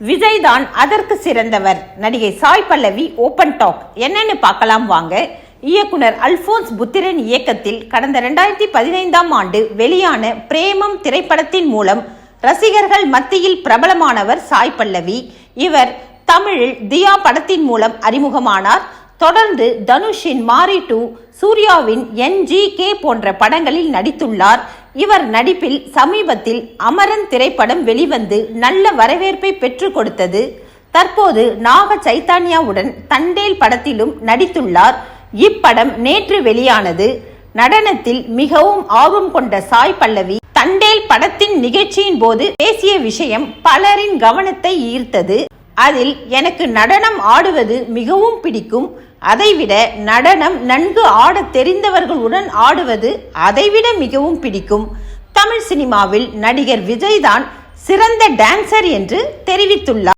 விஜய் தான் அதற்கு சிறந்தவர். நடிகை சாய் பல்லவி ஓபன் டாக் என்னன்னு பார்க்கலாம் வாங்க. இயக்குனர் அல்போன்ஸ் புத்திரன் இயக்கத்தில் கடந்த 2015ஆம் ஆண்டு வெளியான பிரேமம் திரைப்படத்தின் மூலம் ரசிகர்கள் மத்தியில் பிரபலமானவர் சாய் பல்லவி. இவர் தமிழில் தியா படத்தின் மூலம் அறிமுகமானார். தொடர்ந்து தனுஷின் மாரி 2, சூர்யாவின் NGK போன்ற படங்களில் நடித்துள்ளார். இவர் நடிப்பில் சமீபத்தில் அமரன் திரைப்படம் வெளிவந்து நல்ல வரவேற்பை பெற்று கொடுத்தது. தற்போது நாக சைத்தன்யாவுடன் தண்டேல் படத்திலும் நடித்துள்ளார். இப்படம் நேற்று வெளியானது. நடனத்தில் மிகவும் ஆர்வம் கொண்ட சாய் பல்லவி தண்டேல் படத்தின் நிகழ்ச்சியின் போது பேசிய விஷயம் பலரின் கவனத்தை ஈர்த்தது. அதில் எனக்கு நடனம் ஆடுவது மிகவும் பிடிக்கும். அதைவிட நடனம் நன்கு ஆட தெரிந்தவர்களுடன் ஆடுவது அதைவிட மிகவும் பிடிக்கும். தமிழ் சினிமாவில் நடிகர் விஜய் தான் சிறந்த டான்சர் என்று தெரிவித்துள்ளார்.